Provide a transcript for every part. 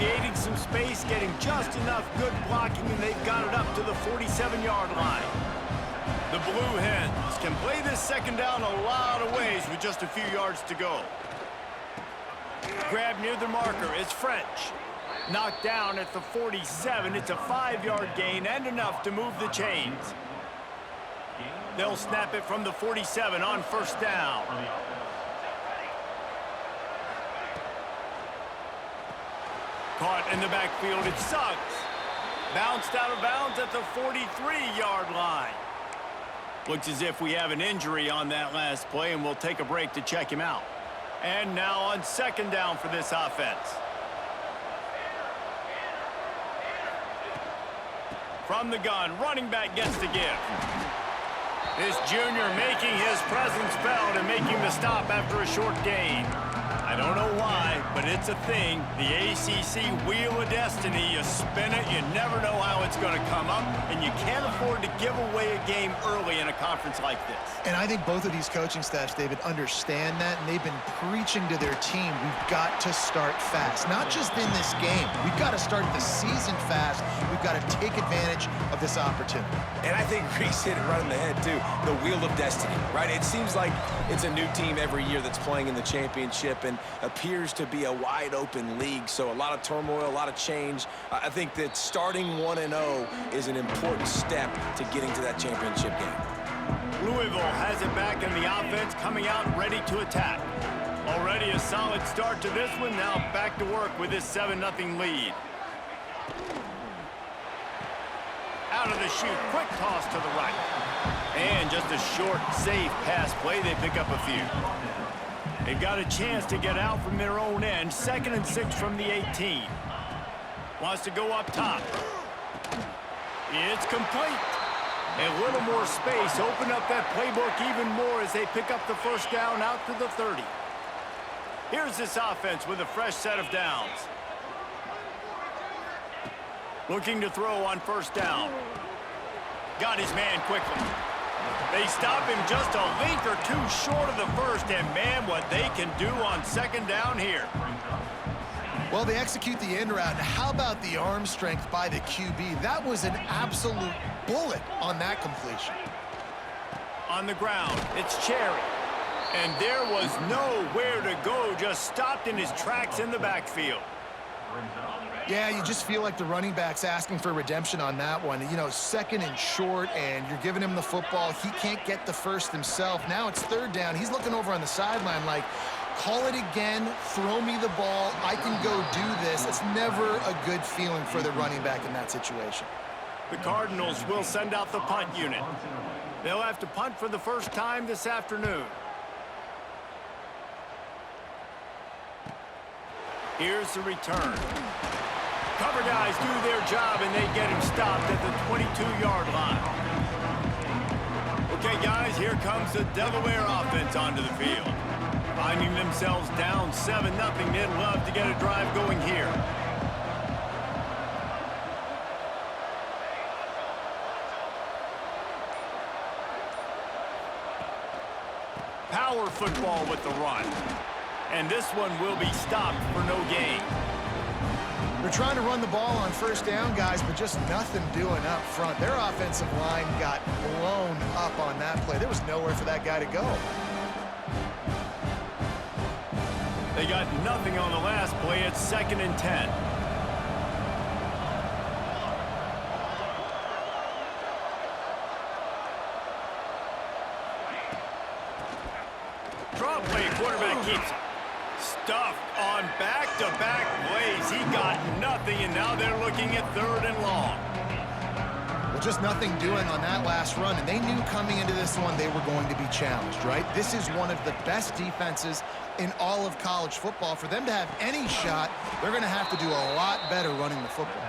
creating some space, getting just enough good blocking, and they've got it up to the 47-yard line. The Blue Hens can play this second down a lot of ways with just a few yards to go. Grab near the marker. It's French. Knocked down at the 47. It's a 5-yard gain and enough to move the chains. They'll snap it from the 47 on first down. Caught in the backfield. It's Suggs. Bounced out of bounds at the 43-yard line. Looks as if we have an injury on that last play, and we'll take a break to check him out. And now on second down for this offense. From the gun, running back gets the give. This junior making his presence felt and making the stop after a short gain. I don't know why, but it's a thing. The ACC Wheel of Destiny, you spin it, you never know how it's going to come up, and you can't afford to give away a game early in a conference like this. And I think both of these coaching staffs, David, understand that, and they've been preaching to their team, we've got to start fast. Not just in this game. We've got to start the season fast. We've got to take advantage of this opportunity. And I think Reese hit it right on the head, too. The Wheel of Destiny, right? It seems like it's a new team every year that's playing in the championship and appears to be a wide-open league, so a lot of turmoil, a lot of change. I think that starting 1-0 is an important step to getting to that championship game. Louisville has it back, and the offense coming out ready to attack. Already a solid start to this one. Now back to work with this 7-0 lead. Out of the chute, quick toss to the right. And just a short, safe pass play. They pick up a few. They've got a chance to get out from their own end. 2nd and 6 from the 18. Wants to go up top. It's complete. A little more space. Open up that playbook even more as they pick up the first down out to the 30. Here's this offense with a fresh set of downs. Looking to throw on first down. Got his man quickly. They stop him just a link or two short of the first, and man, what they can do on second down here. Well, they execute the end route. How about the arm strength by the QB? That was an absolute bullet on that completion. On the ground, it's Cherry. And there was nowhere to go, just stopped in his tracks in the backfield. Yeah, you just feel like the running back's asking for redemption on that one. You know, 2nd and short, and you're giving him the football. He can't get the first himself. Now it's 3rd down. He's looking over on the sideline like, call it again, throw me the ball, I can go do this. It's never a good feeling for the running back in that situation. The Cardinals will send out the punt unit. They'll have to punt for the first time this afternoon. Here's the return. Cover guys do their job, and they get him stopped at the 22-yard line. Okay, guys, here comes the Delaware offense onto the field. Finding themselves down 7-0, they'd love to get a drive going here. Power football with the run. And this one will be stopped for no gain. They're trying to run the ball on first down, guys, but just nothing doing up front. Their offensive line got blown up on that play. There was nowhere for that guy to go. They got nothing on the last play. It's 2nd and 10. Draw play, quarterback keeps it. Stuffed on back-to-back plays. He got nothing, and now they're looking at 3rd and long. Well, just nothing doing on that last run, and they knew coming into this one they were going to be challenged, right? This is one of the best defenses in all of college football. For them to have any shot, they're going to have to do a lot better running the football.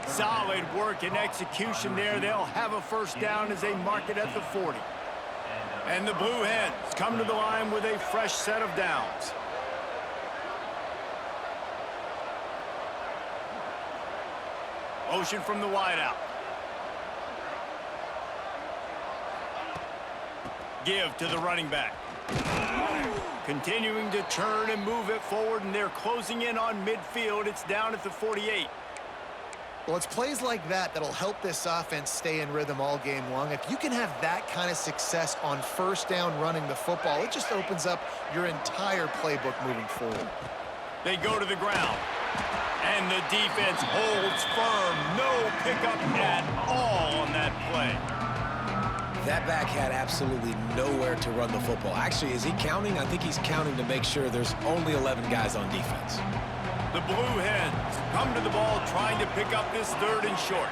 Solid work and execution there. They'll have a first down as they mark it at the 40. And the Blue Hens come to the line with a fresh set of downs. Motion from the wideout. Give to the running back. Continuing to turn and move it forward, and they're closing in on midfield. It's down at the 48. Well, it's plays like that that'll help this offense stay in rhythm all game long. If you can have that kind of success on first down running the football, it just opens up your entire playbook moving forward. They go to the ground, and the defense holds firm. No pickup at all on that play. That back had absolutely nowhere to run the football. Actually, is he counting? I think he's counting to make sure there's only 11 guys on defense. The Blue Hens come to the ball trying to pick up this 3rd and short.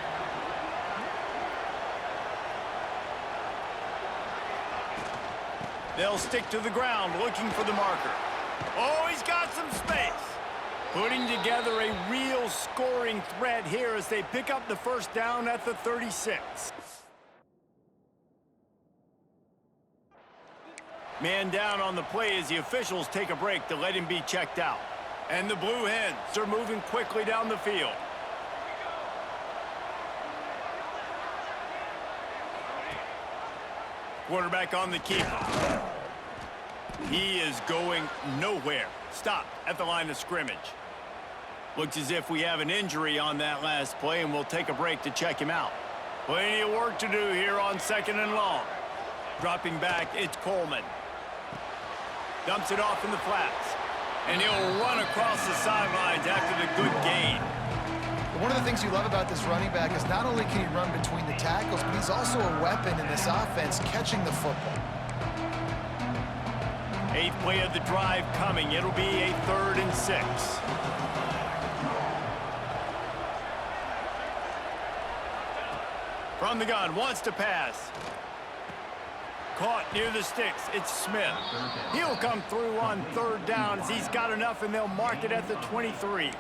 They'll stick to the ground looking for the marker. Oh, he's got some space. Putting together a real scoring threat here as they pick up the first down at the 36. Man down on the play as the officials take a break to let him be checked out. And the Blue Hens are moving quickly down the field. Quarterback on the keeper. He is going nowhere. Stopped at the line of scrimmage. Looks as if we have an injury on that last play, and we'll take a break to check him out. Plenty of work to do here on 2nd and long. Dropping back, it's Coleman. Dumps it off in the flats. And he'll run across the sidelines after the good gain. One of the things you love about this running back is not only can he run between the tackles, but he's also a weapon in this offense catching the football. 8th play of the drive coming. It'll be a 3rd and 6. From the gun, wants to pass. Caught near the sticks. It's Smith. He'll come through on 3rd down as he's got enough, and they'll mark it at the 23.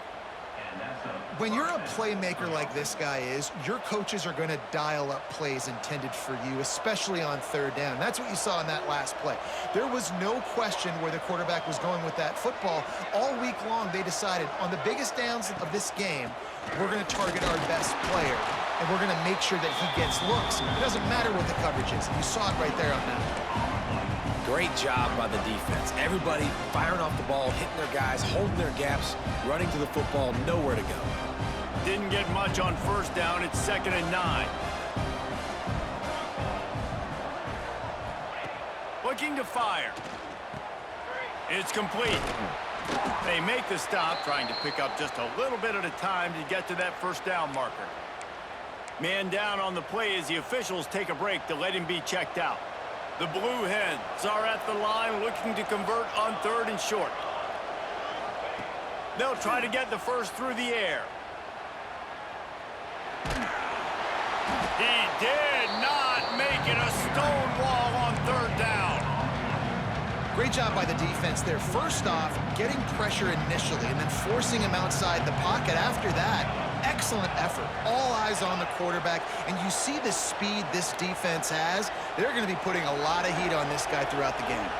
When you're a playmaker like this guy is, your coaches are going to dial up plays intended for you, especially on 3rd down. That's what you saw in that last play. There was no question where the quarterback was going with that football. All week long, they decided on the biggest downs of this game, we're going to target our best player, and we're going to make sure that he gets looks. It doesn't matter what the coverage is. You saw it right there on that. Great job by the defense. Everybody firing off the ball, hitting their guys, holding their gaps, running to the football, nowhere to go. Didn't get much on 1st down. It's 2nd and 9. Looking to fire. It's complete. They make the stop, trying to pick up just a little bit at a time to get to that 1st down marker. Man down on the play as the officials take a break to let him be checked out. The Blue Hens are at the line looking to convert on 3rd and short. They'll try to get the first through the air. He did not make it a stone wall on 3rd down. Great job by the defense there. First off, getting pressure initially and then forcing him outside the pocket after that. Excellent effort. All eyes on the quarterback, and you see the speed this defense has. They're going to be putting a lot of heat on this guy throughout the game.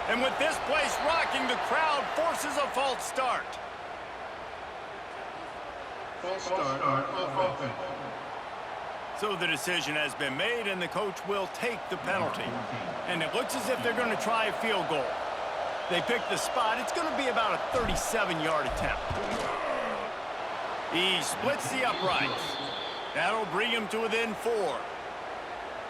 And with this place rocking, the crowd forces a false start. False start on offense. So the decision has been made, and the coach will take the penalty. And it looks as if they're going to try a field goal. They pick the spot. It's going to be about a 37-yard attempt. He splits the uprights. That'll bring him to within 4.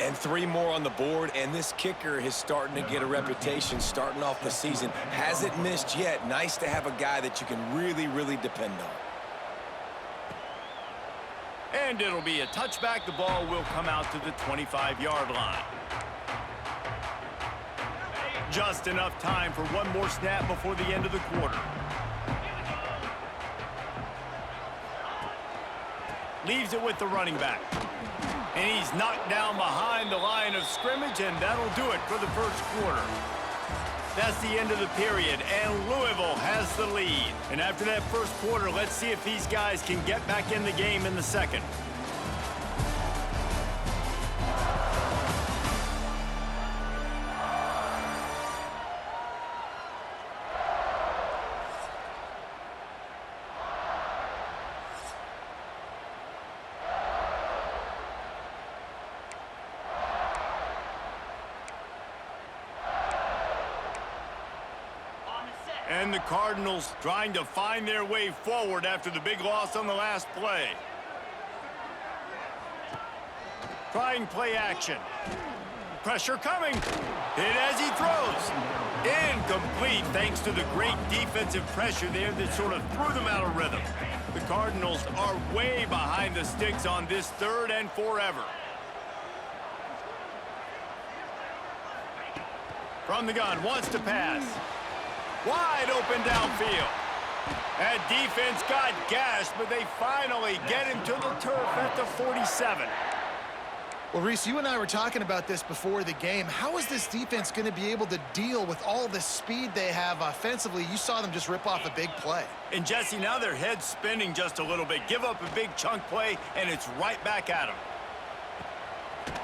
And 3 more on the board, and this kicker is starting to get a reputation starting off the season. Hasn't missed yet. Nice to have a guy that you can really, really depend on. And it'll be a touchback. The ball will come out to the 25-yard line. Just enough time for one more snap before the end of the quarter. Leaves it with the running back. And he's knocked down behind the line of scrimmage, and that'll do it for the 1st quarter. That's the end of the period, and Louisville has the lead. And after that 1st quarter, let's see if these guys can get back in the game in the 2nd. And the Cardinals trying to find their way forward after the big loss on the last play. Trying play action. Pressure coming. Hit as he throws. Incomplete thanks to the great defensive pressure there that sort of threw them out of rhythm. The Cardinals are way behind the sticks on this 3rd and forever. From the gun, wants to pass. Wide open downfield. That defense got gashed, but they finally get him to the turf at the 47. Well, Reese, you and I were talking about this before the game. How is this defense going to be able to deal with all the speed they have offensively? You saw them just rip off a big play. And, Jesse, now their head's spinning just a little bit. Give up a big chunk play, and it's right back at them.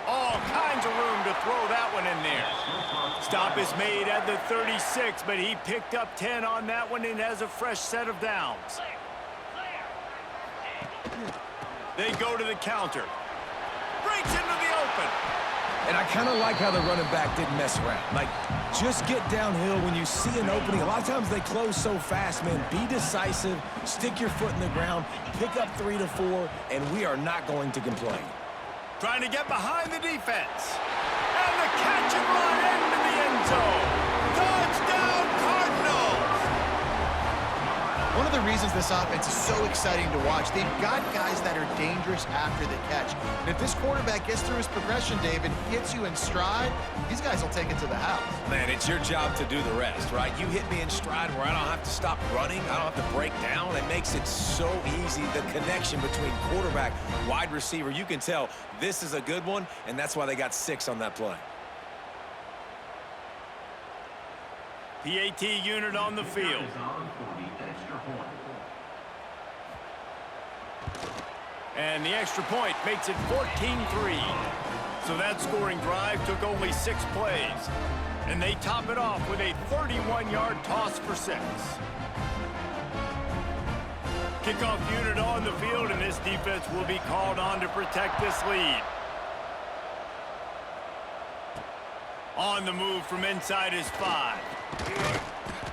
All kinds of room to throw that one in there. Stop is made at the 36, but he picked up 10 on that one and has a fresh set of downs. They go to the counter. Breaks into the open. And I kind of like how the running back didn't mess around. Like, just get downhill when you see an opening. A lot of times they close so fast, man. Be decisive, stick your foot in the ground, pick up 3 to 4, and we are not going to complain. Trying to get behind the defense. And the catch and run into the end zone. Touchdown, Cardinals! One of the reasons this offense is so exciting to watch, they've got guys that are dangerous after the catch. And if this quarterback gets through his progression, David, hits you in stride, these guys will take it to the house. Man, it's your job to do the rest, right? You hit me in stride where I don't have to stop running. I don't have to break down. It makes it so easy, the connection between quarterback, wide receiver. You can tell this is a good one, and that's why they got 6 on that play. PAT unit on the field. And the extra point makes it 14-3. So that scoring drive took only 6 plays. And they top it off with a 31-yard toss for 6. Kickoff unit on the field, and this defense will be called on to protect this lead. On the move from inside his 5.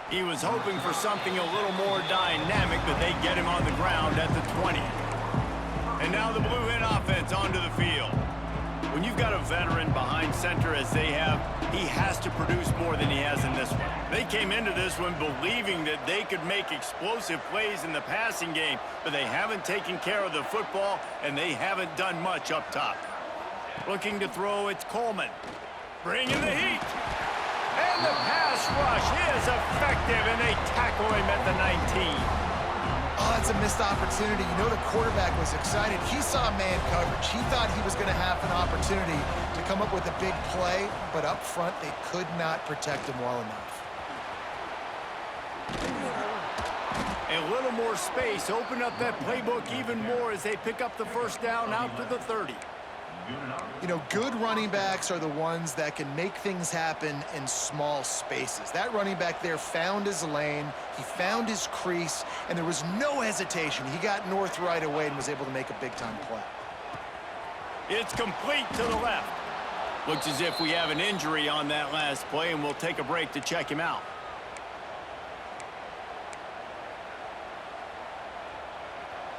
He was hoping for something a little more dynamic, but they get him on the ground at the 20. And now the Blue Hen offense onto the field. When you've got a veteran behind center as they have, he has to produce more than he has in this one. They came into this one believing that they could make explosive plays in the passing game, but they haven't taken care of the football, and they haven't done much up top. Looking to throw, it's Coleman. Bringing the heat. And the pass rush is effective, and they tackle him at the 19. Oh, that's a missed opportunity. You know the quarterback was excited. He saw man coverage. He thought he was going to have an opportunity to come up with a big play, but up front, they could not protect him well enough. A little more space. Open up that playbook even more as they pick up the first down out to the 30. You know, good running backs are the ones that can make things happen in small spaces. That running back there found his lane, he found his crease, and there was no hesitation. He got north right away and was able to make a big-time play. It's complete to the left. Looks as if we have an injury on that last play, and we'll take a break to check him out.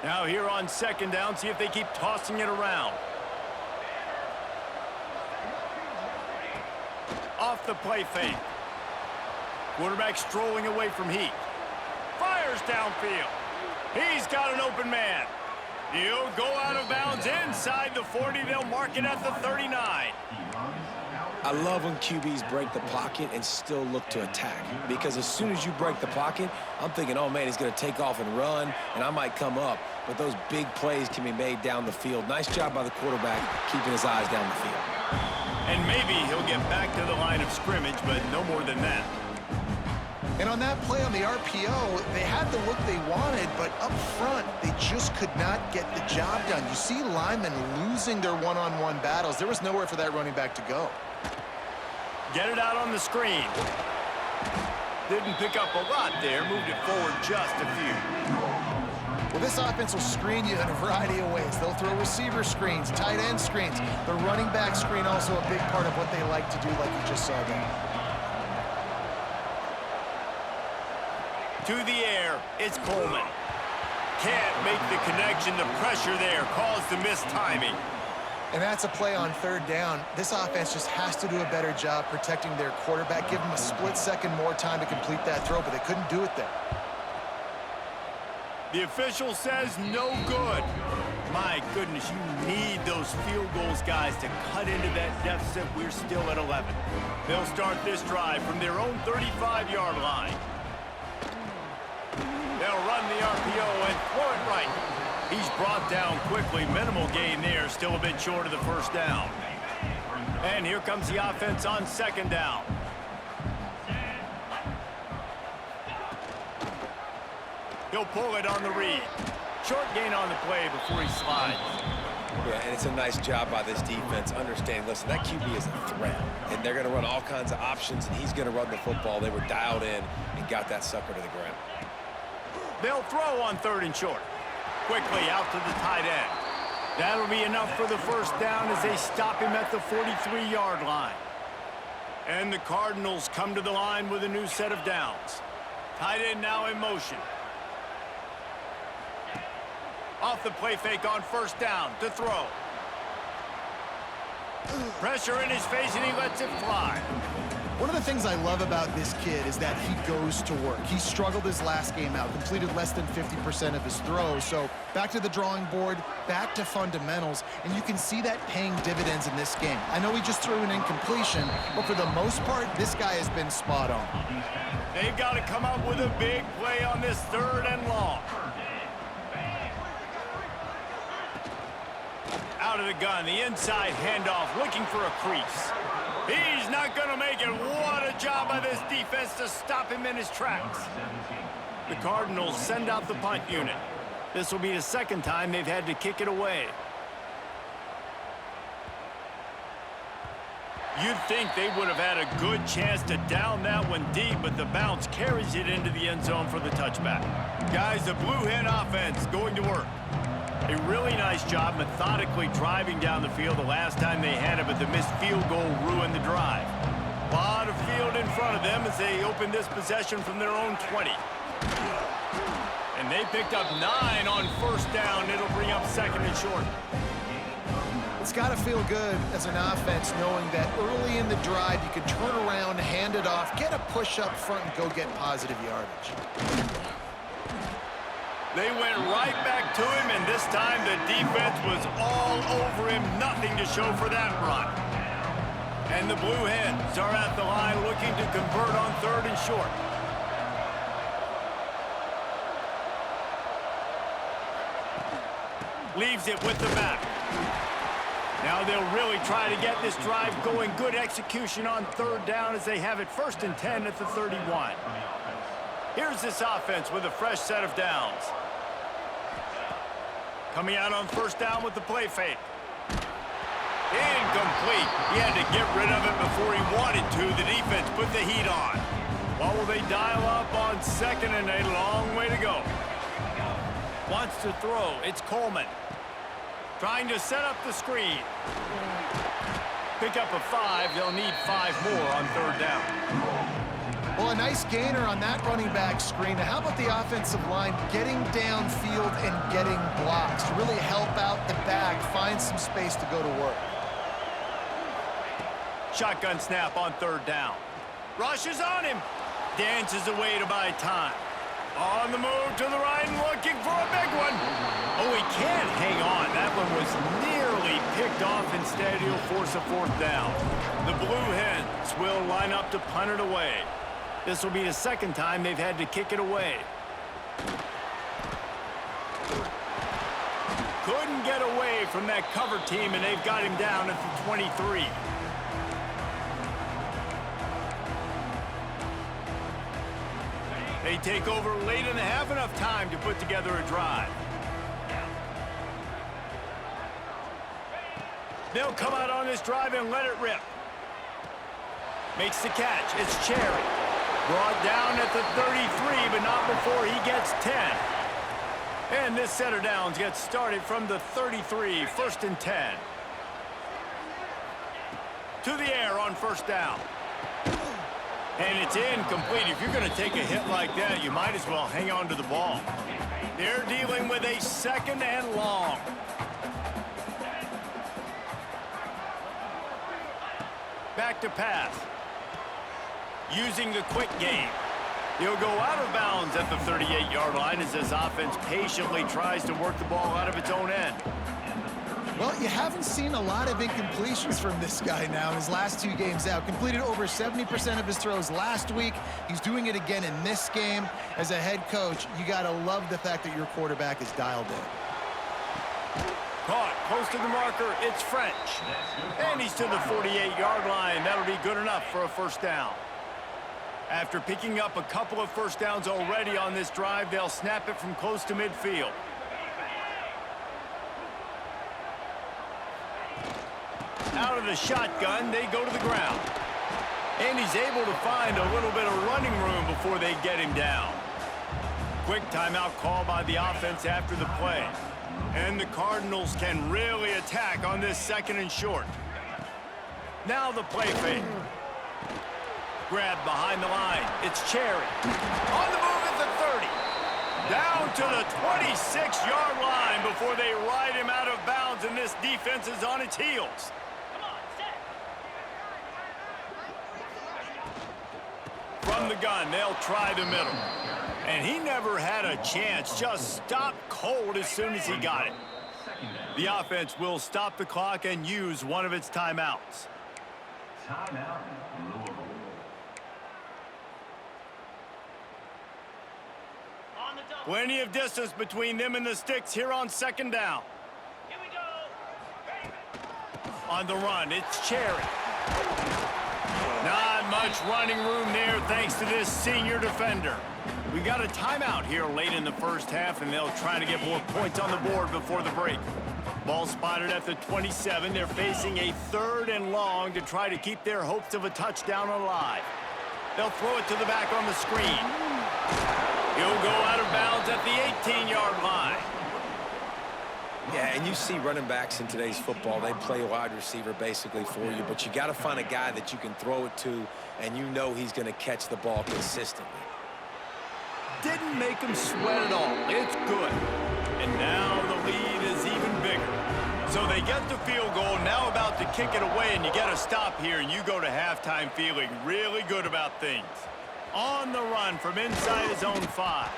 Now here on second down, see if they keep tossing it around. Off the play fake. Quarterback strolling away from heat. Fires downfield. He's got an open man. He'll go out of bounds inside the 40. They'll mark it at the 39. I love when QBs break the pocket and still look to attack. Because as soon as you break the pocket, I'm thinking, oh, man, he's going to take off and run, and I might come up. But those big plays can be made down the field. Nice job by the quarterback keeping his eyes down the field. And maybe he'll get back to the line of scrimmage, but no more than that. And on that play on the RPO, they had the look they wanted, but up front, they just could not get the job done. You see linemen losing their one-on-one battles. There was nowhere for that running back to go. Get it out on the screen. Didn't pick up a lot there. Moved it forward just a few. Well, this offense will screen you in a variety of ways. They'll throw receiver screens, tight end screens. The running back screen also a big part of what they like to do, like you just saw there. To the air, it's Coleman. Can't make the connection. The pressure there caused the missed timing. And that's a play on third down. This offense just has to do a better job protecting their quarterback. Give them a split second more time to complete that throw, but they couldn't do it there. The official says no good. My goodness, you need those field goals, guys, to cut into that deficit. We're still at 11. They'll start this drive from their own 35-yard line. They'll run the RPO and throw it right. He's brought down quickly. Minimal gain there, still a bit short of the first down. And here comes the offense on second down. He'll pull it on the read. Short gain on the play before he slides. Yeah, and it's a nice job by this defense. Understand, listen, that QB is a threat, and they're going to run all kinds of options, and he's going to run the football. They were dialed in and got that sucker to the ground. They'll throw on third and short. Quickly out to the tight end. That'll be enough for the first down as they stop him at the 43-yard line. And the Cardinals come to the line with a new set of downs. Tight end now in motion. Off the play fake on first down to throw. Pressure in his face and he lets it fly. One of the things I love about this kid is that he goes to work. He struggled his last game out, completed less than 50% of his throws. So back to the drawing board, back to fundamentals, and you can see that paying dividends in this game. I know he just threw an incompletion, but for the most part, this guy has been spot on. They've got to come up with a big play on this third and long. Out of the gun, the inside handoff, looking for a crease. He's not going to make it. What a job by this defense to stop him in his tracks. The Cardinals send out the punt unit. This will be the second time they've had to kick it away. You'd think they would have had a good chance to down that one deep, but the bounce carries it into the end zone for the touchback. Guys, the Blue Hen offense going to work. A really nice job methodically driving down the field the last time they had it, but the missed field goal ruined the drive. A lot of field in front of them as they open this possession from their own 20. And they picked up 9 on first down. It'll bring up second and short. It's got to feel good as an offense knowing that early in the drive you can turn around, hand it off, get a push up front, and go get positive yardage. They went right back to him, and this time the defense was all over him. Nothing to show for that run. And the Blue Hens are at the line looking to convert on third and short. Leaves it with the back. Now they'll really try to get this drive going. Good execution on third down as they have it first and 10 at the 31. Here's this offense with a fresh set of downs. Coming out on first down with the play fake. Incomplete. He had to get rid of it before he wanted to. The defense put the heat on. What will they dial up on second and a long way to go? Wants to throw. It's Coleman. Trying to set up the screen. Pick up a 5. They'll need 5 more on third down. Well, a nice gainer on that running back screen. Now, how about the offensive line getting downfield and getting blocks to really help out the back, find some space to go to work? Shotgun snap on third down. Rushes on him. Dances away to buy time. On the move to the right and looking for a big one. Oh, he can't hang on. That one was nearly picked off. Instead, he'll force a fourth down. The Blue Hens will line up to punt it away. This will be the second time they've had to kick it away. Couldn't get away from that cover team, and they've got him down at the 23. They take over late and have enough time to put together a drive. They'll come out on this drive and let it rip. Makes the catch. It's Cherry. Brought down at the 33, but not before he gets 10. And this set of downs gets started from the 33, first and 10. To the air on first down. And it's incomplete. If you're going to take a hit like that, you might as well hang on to the ball. They're dealing with a 2nd and long. Back to pass. Using the quick game. He'll go out of bounds at the 38-yard line as this offense patiently tries to work the ball out of its own end. Well, you haven't seen a lot of incompletions from this guy now in his last 2 games out. Completed over 70% of his throws last week. He's doing it again in this game. As a head coach, you got to love the fact that your quarterback is dialed in. Caught, close to the marker, it's French. And he's to the 48-yard line. That'll be good enough for a first down. After picking up a couple of first downs already on this drive, they'll snap it from close to midfield. Out of the shotgun, they go to the ground. And he's able to find a little bit of running room before they get him down. Quick timeout call by the offense after the play. And the Cardinals can really attack on this 2nd and short. Now the play fake. Grab behind the line. It's Cherry. On the move at the 30. Down to the 26-yard line before they ride him out of bounds, and this defense is on its heels. From the gun, they'll try the middle. And he never had a chance, just stopped cold as soon as he got it. The offense will stop the clock and use one of its timeouts. Timeout, Louisville. Plenty of distance between them and the sticks here on 2nd down. Here we go. On the run, it's Cherry. Not much running room there thanks to this senior defender. We got a timeout here late in the first half, and they'll try to get more points on the board before the break. Ball spotted at the 27. They're facing a 3rd and long to try to keep their hopes of a touchdown alive. They'll throw it to the back on the screen. He'll go out of bounds at the 18-yard line. Yeah, and you see running backs in today's football, they play wide receiver basically for you, but you got to find a guy that you can throw it to, and you know he's going to catch the ball consistently. Didn't make him sweat at all. It's good. And now the lead is even bigger. So they get the field goal, now about to kick it away, and you get a stop here, and you go to halftime feeling really good about things. On the run from inside his own 5.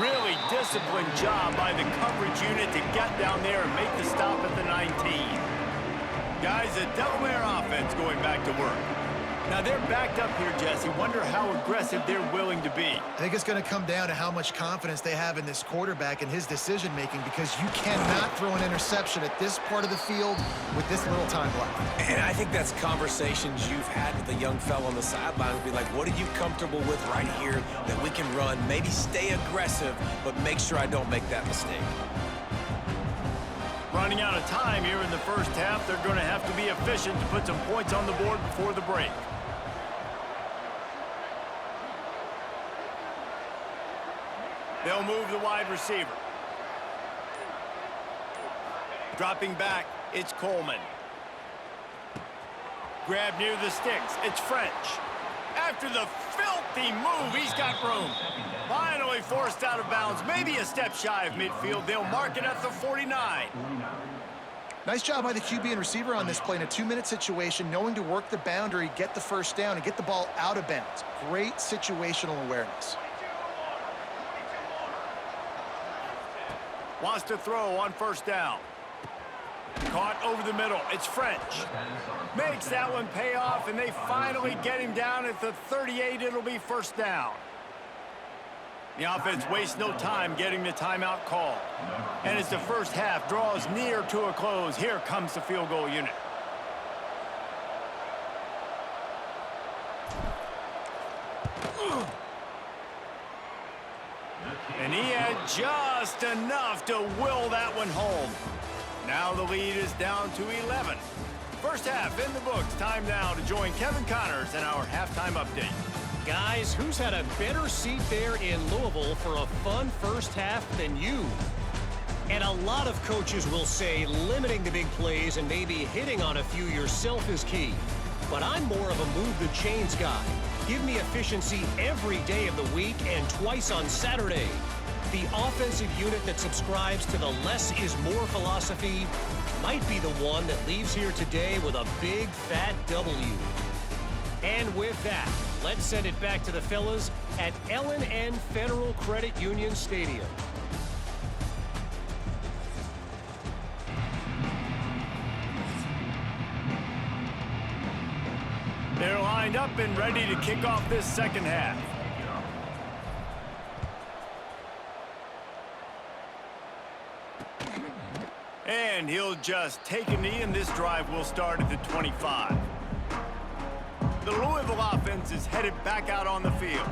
Really disciplined job by the coverage unit to get down there and make the stop at the 19. Guys, the Delaware offense going back to work. Now they're backed up here, Jesse. Wonder how aggressive they're willing to be. I think it's going to come down to how much confidence they have in this quarterback and his decision-making, because you cannot throw an interception at this part of the field with this little time left. And I think that's conversations you've had with the young fellow on the sideline. Would be like, what are you comfortable with right here that we can run? Maybe stay aggressive, but make sure I don't make that mistake. Running out of time here in the first half. They're going to have to be efficient to put some points on the board before the break. They'll move the wide receiver. Dropping back, it's Coleman. Grab near the sticks, it's French. After the filthy move, he's got room. Finally forced out of bounds, maybe a step shy of midfield. They'll mark it at the 49. Nice job by the QB and receiver on this play in a 2-minute situation, knowing to work the boundary, get the first down, and get the ball out of bounds. Great situational awareness. Wants to throw on first down. Caught over the middle. It's French. Makes that one pay off, and they finally get him down at the 38. It'll be first down. The offense wastes no time getting the timeout call. And as the first half draws near to a close, here comes the field goal unit. And he had just enough to will that one home. Now the lead is down to 11. First half in the books. Time now to join Kevin Connors in our halftime update. Guys, who's had a better seat there in Louisville for a fun first half than you? And a lot of coaches will say limiting the big plays and maybe hitting on a few yourself is key. But I'm more of a move the chains guy. Give me efficiency every day of the week and twice on Saturday. The offensive unit that subscribes to the less is more philosophy might be the one that leaves here today with a big fat W. And with that, let's send it back to the fellas at L&N Federal Credit Union Stadium. They're lined up and ready to kick off this second half. And he'll just take a knee, and this drive will start at the 25. The Louisville offense is headed back out on the field.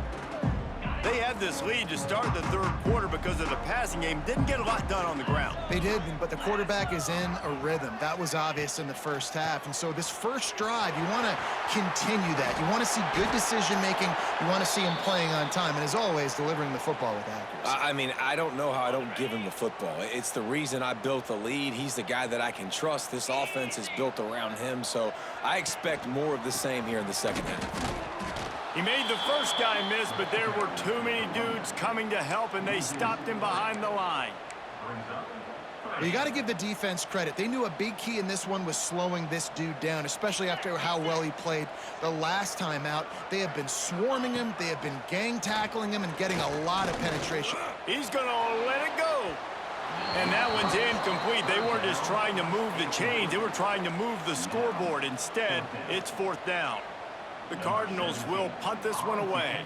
They had this lead to start the third quarter because of the passing game. Didn't get a lot done on the ground. They did, but the quarterback is in a rhythm. That was obvious in the first half. And so this first drive, you want to continue that. You want to see good decision-making. You want to see him playing on time. And as always, delivering the football with accuracy. I mean, I don't know how I don't give him the football. It's the reason I built the lead. He's the guy that I can trust. This offense is built around him. So I expect more of the same here in the second half. He made the first guy miss, but there were too many dudes coming to help, and they stopped him behind the line. Well, you got to give the defense credit. They knew a big key in this one was slowing this dude down, especially after how well he played the last time out. They have been swarming him. They have been gang tackling him and getting a lot of penetration. He's going to let it go. And that one's incomplete. They weren't just trying to move the chains. They were trying to move the scoreboard. Instead, it's fourth down. The Cardinals will punt this one away.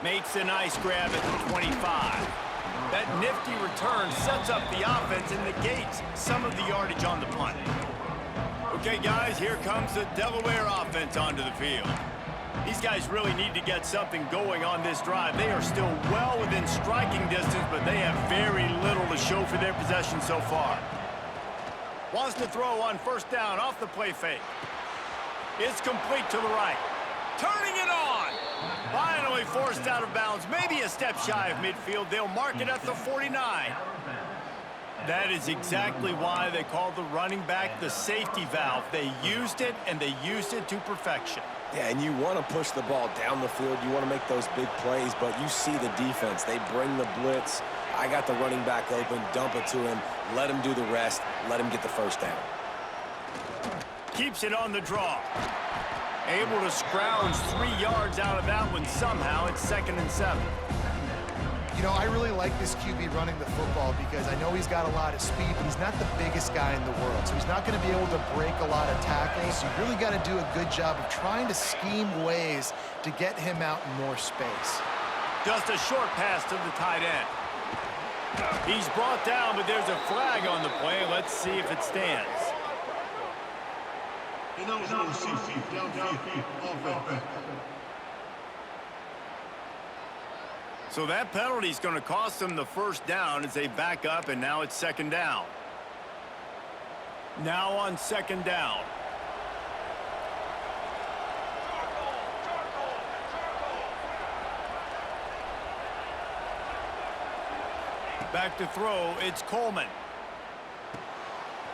Makes a nice grab at the 25. That nifty return sets up the offense and negates some of the yardage on the punt. Okay, guys, here comes the Delaware offense onto the field. These guys really need to get something going on this drive. They are still well within striking distance, but they have very little to show for their possession so far. Wants to throw on first down off the play fake. It's complete to the right. Turning it on. Finally forced out of bounds. Maybe a step shy of midfield. They'll mark it at the 49. That is exactly why they call the running back the safety valve. They used it, and they used it to perfection. Yeah, and you want to push the ball down the field. You want to make those big plays, but you see the defense. They bring the blitz. I got the running back open, dump it to him, let him do the rest, let him get the first down. Keeps it on the draw. Able to scrounge 3 yards out of that one somehow. It's 2nd and 7. You know, I really like this QB running the football because I know he's got a lot of speed, but he's not the biggest guy in the world. So he's not going to be able to break a lot of tackles. You really got to do a good job of trying to scheme ways to get him out in more space. Just a short pass to the tight end. He's brought down, but there's a flag on the play. Let's see if it stands. So that penalty is going to cost them the first down as they back up, and now it's 2nd down. Now on 2nd down. Back to throw, it's Coleman.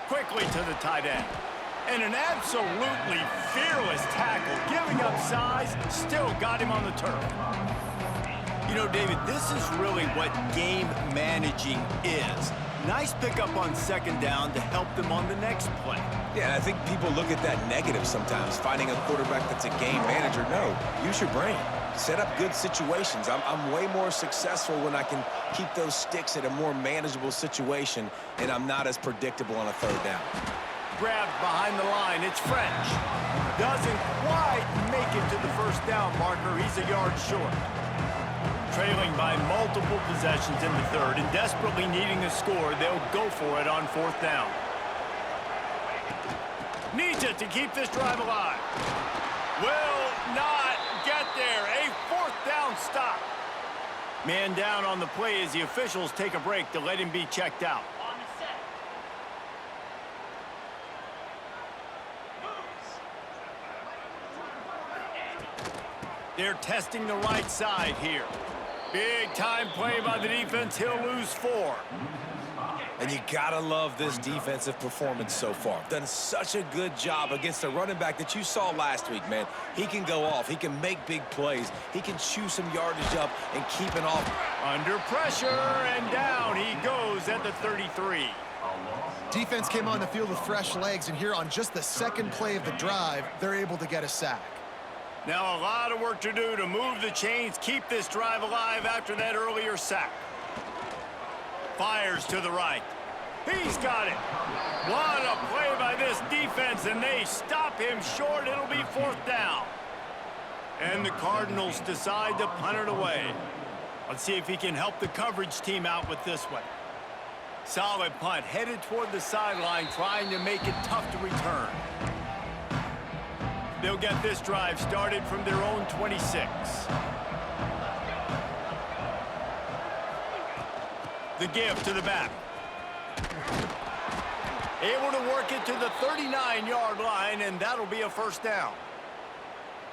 Quickly to the tight end. And an absolutely fearless tackle, giving up size, still got him on the turf. You know, David, this is really what game managing is. Nice pickup on 2nd down to help them on the next play. Yeah, I think people look at that negative sometimes, finding a quarterback that's a game manager. No, use your brain. Set up good situations. I'm way more successful when I can keep those sticks at a more manageable situation, and I'm not as predictable on a 3rd down. Grabbed behind the line, it's French. Doesn't quite make it to the first down marker. He's a yard short. Trailing by multiple possessions in the 3rd and desperately needing a score, they'll go for it on 4th down. Needs it to keep this drive alive. Will not get there. A 4th down stop. Man down on the play as the officials take a break to let him be checked out. They're testing the right side here. Big time play by the defense. He'll lose 4. And you gotta love this defensive performance so far. Done such a good job against a running back that you saw last week, man. He can go off. He can make big plays. He can chew some yardage up and keep it off. Under pressure, and down he goes at the 33. Defense came on the field with fresh legs, and here on just the second play of the drive, they're able to get a sack. Now a lot of work to do to move the chains, keep this drive alive after that earlier sack. Fires to the right. He's got it. What a play by this defense, and they stop him short. It'll be 4th down. And the Cardinals decide to punt it away. Let's see if he can help the coverage team out with this one. Solid punt, headed toward the sideline, trying to make it tough to return. They'll get this drive started from their own 26. The give to the back. Able to work it to the 39-yard line, and that'll be a 1st down.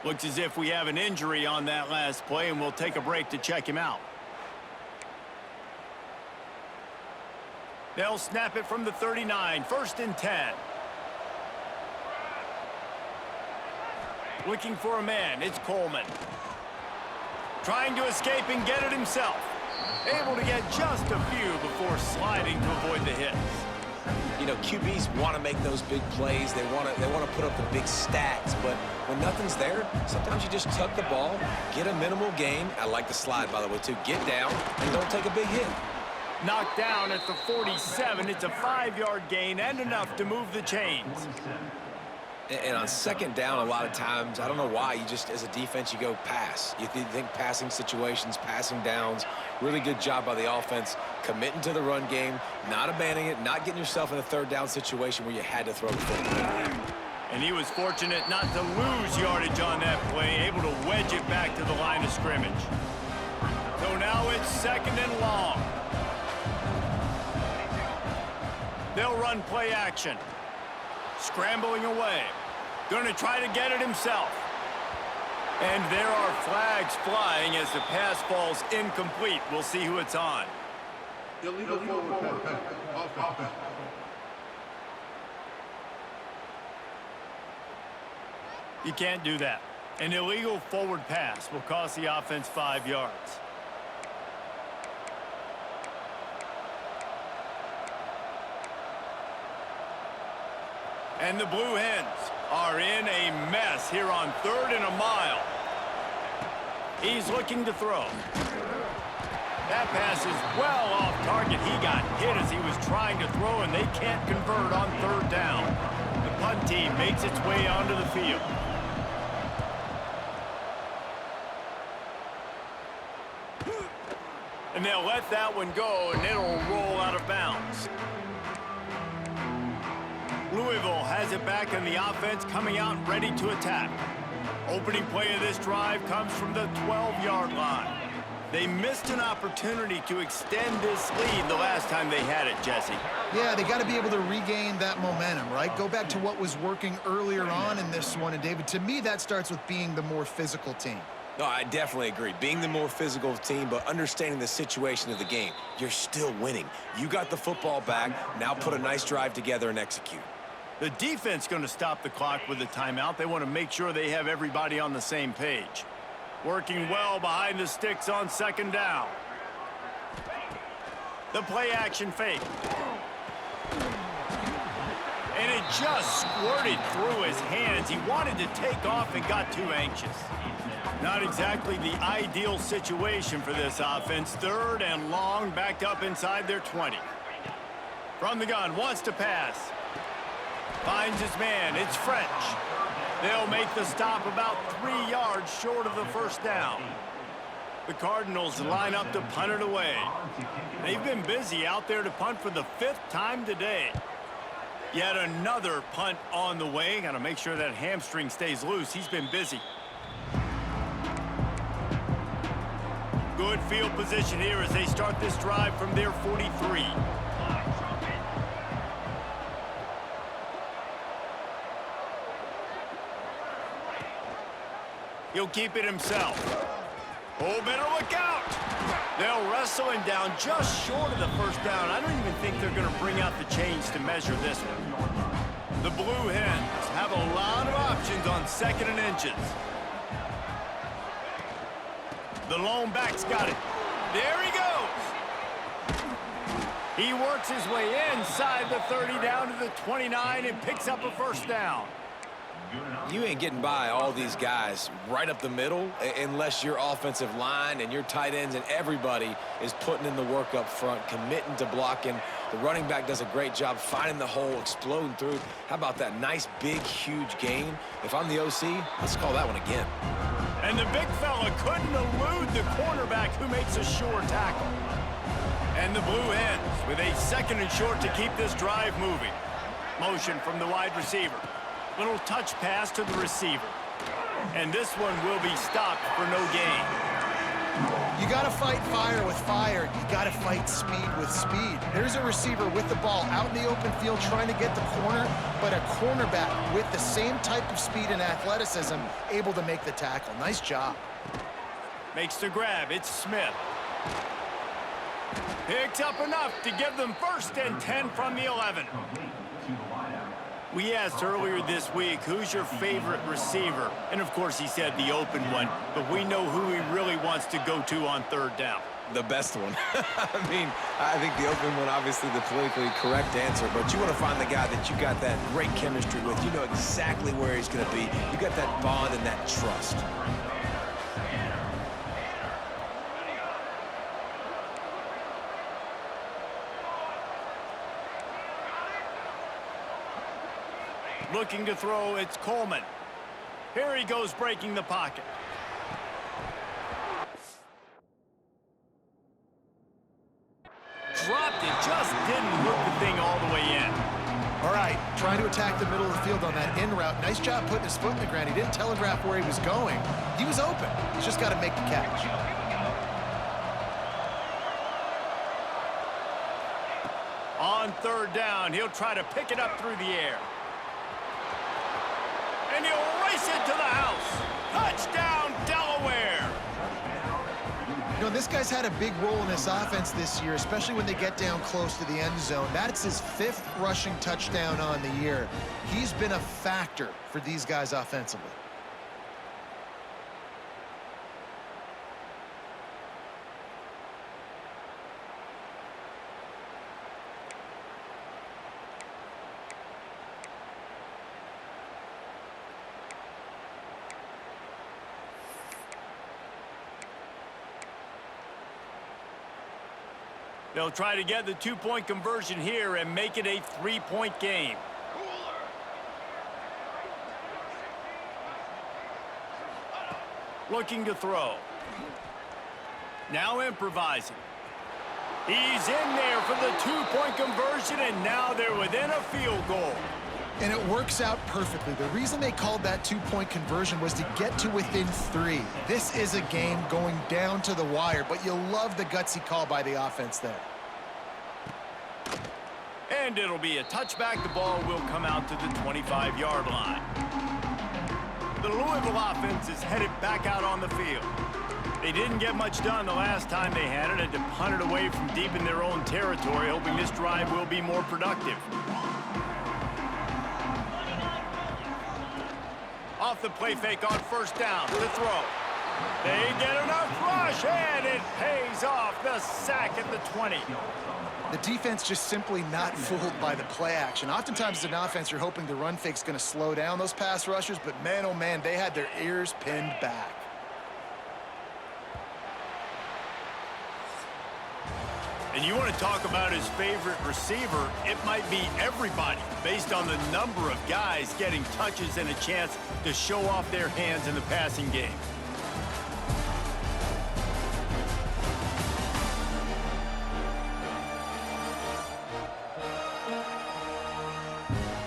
Looks as if we have an injury on that last play, and we'll take a break to check him out. They'll snap it from the 39, 1st and 10. Looking for a man, it's Coleman. Trying to escape and get it himself. Able to get just a few before sliding to avoid the hits. You know, QBs want to make those big plays. They want to put up the big stats, but when nothing's there, sometimes you just tuck the ball, get a minimal gain. I like the slide, by the way, too. Get down and don't take a big hit. Knocked down at the 47. It's a 5-yard gain and enough to move the chains. And on 2nd down, a lot of times, I don't know why, you just, as a defense, you go pass. You think passing situations, passing downs. Really good job by the offense, committing to the run game, not abandoning it, not getting yourself in a 3rd down situation where you had to throw the football. And he was fortunate not to lose yardage on that play, able to wedge it back to the line of scrimmage. So now it's 2nd and long. They'll run play action. Scrambling away. Going to try to get it himself. And there are flags flying as the pass falls incomplete. We'll see who it's on. Illegal forward pass. Offense. You can't do that. An illegal forward pass will cost the offense 5 yards. And the Blue Hens are in a mess here on 3rd and a mile. He's looking to throw. That pass is well off target. He got hit as he was trying to throw, and they can't convert on 3rd down. The punt team makes its way onto the field. And they'll let that one go, and it'll roll out of bounds. Louisville has it back in the offense, coming out ready to attack. Opening play of this drive comes from the 12-yard line. They missed an opportunity to extend this lead the last time they had it, Jesse. Yeah, they got to be able to regain that momentum, right? Go back to what was working earlier on in this one. And, David, to me, that starts with being the more physical team. No, I definitely agree. Being the more physical team, but understanding the situation of the game. You're still winning. You got the football back. Now put a nice drive together and execute. The defense going to stop the clock with a timeout. They want to make sure they have everybody on the same page. Working well behind the sticks on 2nd down. The play action fake. And it just squirted through his hands. He wanted to take off and got too anxious. Not exactly the ideal situation for this offense. 3rd and long, backed up inside their 20. From the gun, wants to pass. Finds his man. It's French. They'll make the stop about 3 yards short of the 1st down. The Cardinals line up to punt it away. They've been busy out there to punt for the 5th time today. Yet another punt on the way. Got to make sure that hamstring stays loose. He's been busy. Good field position here as they start this drive from their 43. He'll keep it himself. Oh, better look out. They'll wrestle him down just short of the first down. I don't even think they're going to bring out the chains to measure this one. The Blue Hens have a lot of options on 2nd and inches. The lone back's got it. There he goes. He works his way inside the 30 down to the 29 and picks up a first down. You ain't getting by all these guys right up the middle unless your offensive line and your tight ends and everybody is putting in the work up front, committing to blocking. The running back does a great job finding the hole, exploding through. How about that nice, big, huge gain? If I'm the OC, let's call that one again. And the big fella couldn't elude the cornerback who makes a sure tackle. And the Blue Hens with a 2nd and short to keep this drive moving. Motion from the wide receiver. Little touch pass to the receiver. And this one will be stopped for no gain. You got to fight fire with fire. You got to fight speed with speed. There's a receiver with the ball out in the open field trying to get the corner, but a cornerback with the same type of speed and athleticism able to make the tackle. Nice job. Makes the grab. It's Smith. Picks up enough to give them 1st and 10 from the 11. We asked earlier this week, who's your favorite receiver? And, of course, he said the open one, but we know who he really wants to go to on 3rd down. The best one. I mean, I think the open one, obviously the politically correct answer, but you want to find the guy that you got that great chemistry with. You know exactly where he's going to be. You got that bond and that trust. Looking to throw, it's Coleman. Here he goes breaking the pocket. Dropped it, just didn't look the thing all the way in. All right, trying to attack the middle of the field on that in route. Nice job putting his foot in the ground. He didn't telegraph where he was going. He was open. He's just got to make the catch. On 3rd down, he'll try to pick it up through the air. And he'll race it to the house. Touchdown, Delaware. You know, this guy's had a big role in this offense this year, especially when they get down close to the end zone. That's his 5th rushing touchdown on the year. He's been a factor for these guys offensively. They'll try to get the 2-point conversion here and make it a 3-point game. Looking to throw. Now improvising. He's in there for the 2-point conversion, and now they're within a field goal. And it works out perfectly. The reason they called that 2-point conversion was to get to within 3. This is a game going down to the wire, but you'll love the gutsy call by the offense there. And it'll be a touchback. The ball will come out to the 25-yard line. The Louisville offense is headed back out on the field. They didn't get much done the last time they had it, and to punt it away from deep in their own territory, hoping this drive will be more productive. Off the play fake on 1st down to throw. They get enough rush, and it pays off. The sack at the 20. The defense just simply not fooled by the play action. Oftentimes as an offense, you're hoping the run fake's going to slow down those pass rushers, but man, oh man, they had their ears pinned back. And you want to talk about his favorite receiver, it might be everybody, based on the number of guys getting touches and a chance to show off their hands in the passing game.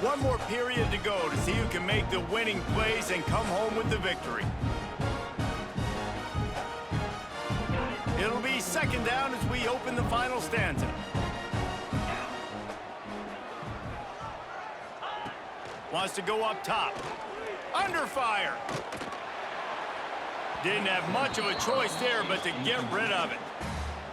One more period to go to see who can make the winning plays and come home with the victory. It'll be 2nd down as we open the final stanza. Wants to go up top. Under fire. Didn't have much of a choice there but to get rid of it.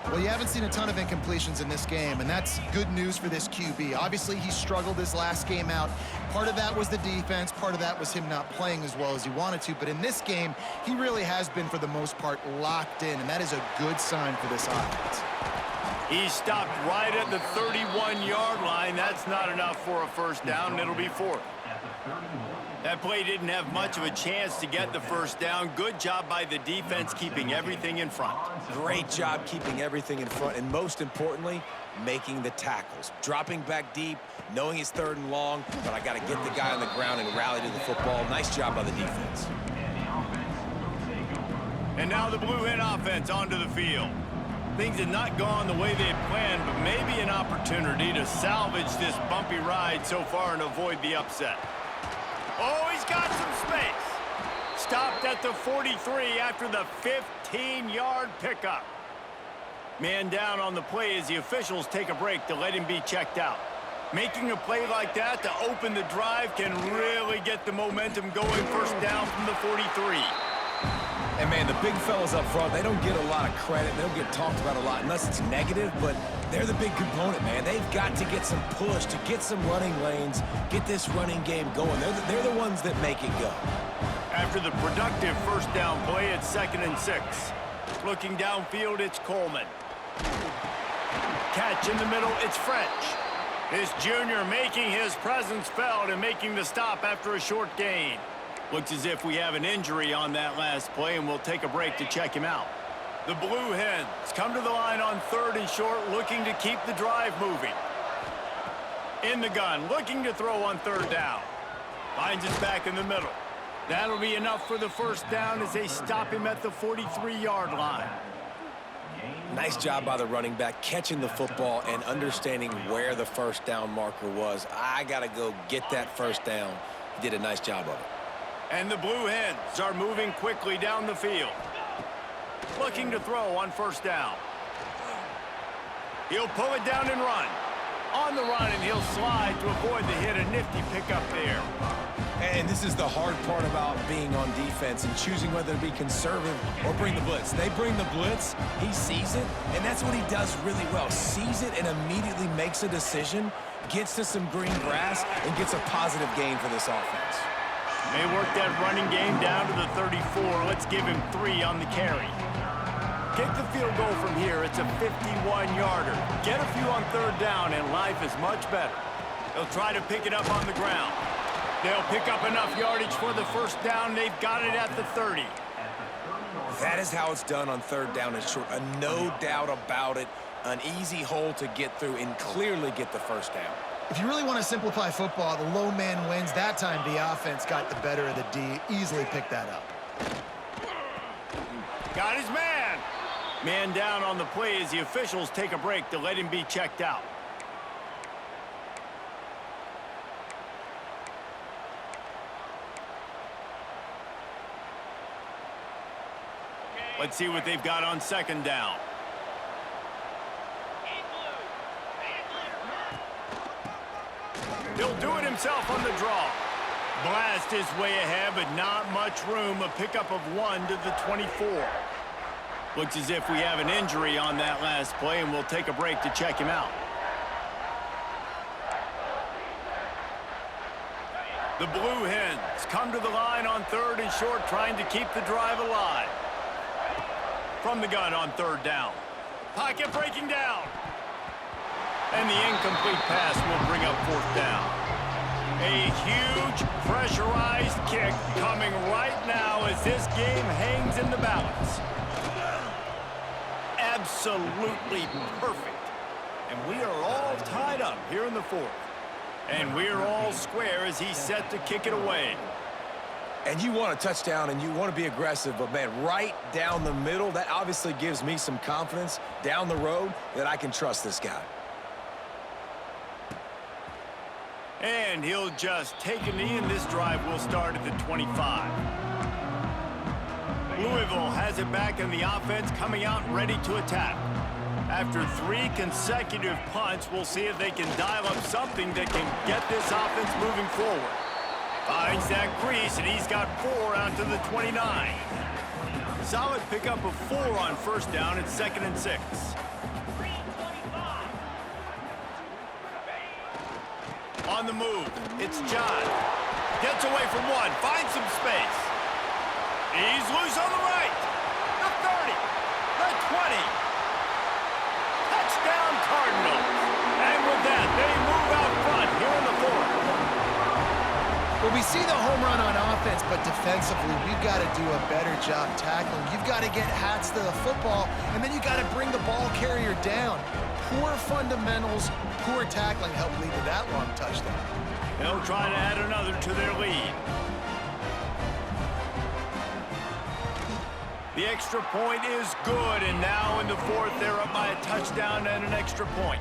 Well, you haven't seen a ton of incompletions in this game, and that's good news for this QB. Obviously, he struggled his last game out. Part of that was the defense. Part of that was him not playing as well as he wanted to. But in this game, he really has been, for the most part, locked in, and that is a good sign for this offense. He stopped right at the 31-yard line. That's not enough for a first down, and it'll be fourth. That play didn't have much of a chance to get the first down. Good job by the defense keeping everything in front. Great job keeping everything in front, and most importantly, making the tackles. Dropping back deep, knowing it's 3rd and long, but I got to get the guy on the ground and rally to the football. Nice job by the defense. And now the Blue Hen offense onto the field. Things had not gone the way they had planned, but maybe an opportunity to salvage this bumpy ride so far and avoid the upset. Oh, he's got some space. Stopped at the 43 after the 15-yard pickup. Man down on the play as the officials take a break to let him be checked out. Making a play like that to open the drive can really get the momentum going. First down from the 43. And, man, the big fellas up front, they don't get a lot of credit. They don't get talked about a lot unless it's negative, but they're the big component, man. They've got to get some push, to get some running lanes, get this running game going. They're the ones that make it go. After the productive first down play, it's 2nd and 6. Looking downfield, it's Coleman. Catch in the middle, it's French. This junior making his presence felt and making the stop after a short gain. Looks as if we have an injury on that last play, and we'll take a break to check him out. The Blue Hens come to the line on 3rd and short, looking to keep the drive moving. In the gun, looking to throw on 3rd down. Finds us back in the middle. That'll be enough for the first down as they stop him at the 43-yard line. Nice job by the running back, catching the football and understanding where the first down marker was. I got to go get that first down. He did a nice job of it. And the Blue Hens are moving quickly down the field. Looking to throw on 1st down. He'll pull it down and run. On the run, and he'll slide to avoid the hit. A nifty pickup there. And this is the hard part about being on defense and choosing whether to be conservative or bring the blitz. They bring the blitz, he sees it, and that's what he does really well. Sees it and immediately makes a decision, gets to some green grass, and gets a positive gain for this offense. They work that running game down to the 34. Let's give him 3 on the carry. Kick the field goal from here. It's a 51-yarder. Get a few on 3rd down, and life is much better. They'll try to pick it up on the ground. They'll pick up enough yardage for the first down. They've got it at the 30. That is how it's done on 3rd down and short. No doubt about it. An easy hole to get through and clearly get the first down. If you really want to simplify football, the low man wins. That time, the offense got the better of the D. Easily picked that up. Got his man. Man down on the play as the officials take a break to let him be checked out. Let's see what they've got on 2nd down. He'll do it himself on the draw. Blast his way ahead, but not much room. A pickup of 1 to the 24. Looks as if we have an injury on that last play, and we'll take a break to check him out. The Blue Hens come to the line on 3rd and short, trying to keep the drive alive. From the gun on 3rd down. Pocket breaking down. And the incomplete pass will bring up 4th down. A huge pressurized kick coming right now as this game hangs in the balance. Absolutely perfect. And we are all tied up here in the 4th. And we're all square as he's set to kick it away. And you want a touchdown and you want to be aggressive, but, man, right down the middle, that obviously gives me some confidence down the road that I can trust this guy. And he'll just take a knee, and this drive will start at the 25. Louisville has it back, and the offense coming out ready to attack. After 3 consecutive punts, we'll see if they can dial up something that can get this offense moving forward. Finds that crease, and he's got 4 out to the 29. Solid pickup of 4 on first down. It's 2nd and 6. On the move, it's John. Gets away from 1, finds some space. He's loose on the right. The 30, the 20. Touchdown Cardinals. And with that, they move out front here in the 4th. Well, we see the home run on offense, but defensively, we've got to do a better job tackling. You've got to get hats to the football, and then you got to bring the ball carrier down. Poor fundamentals, poor tackling helped lead to that long touchdown. They'll try to add another to their lead. The extra point is good, and now in the 4th, they're up by a touchdown and an extra point.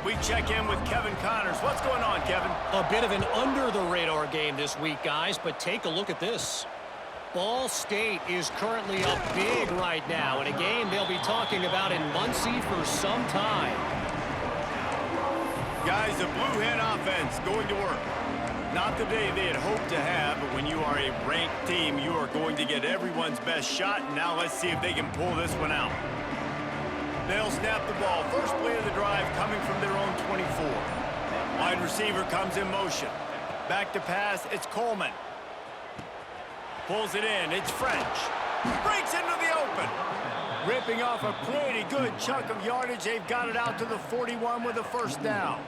We check in with Kevin Connors. What's going on, Kevin? A bit of an under-the-radar game this week, guys, but take a look at this. Ball State is currently up big right now in a game they'll be talking about in Muncie for some time. Guys, the Blue Hen offense going to work. Not the day they had hoped to have, but when you are a ranked team, you are going to get everyone's best shot, and now let's see if they can pull this one out. They'll snap the ball. First play of the drive coming from their own 24. Wide receiver comes in motion. Back to pass, it's Coleman. Pulls it in, it's French. Breaks into the open. Ripping off a pretty good chunk of yardage. They've got it out to the 41 with a first down.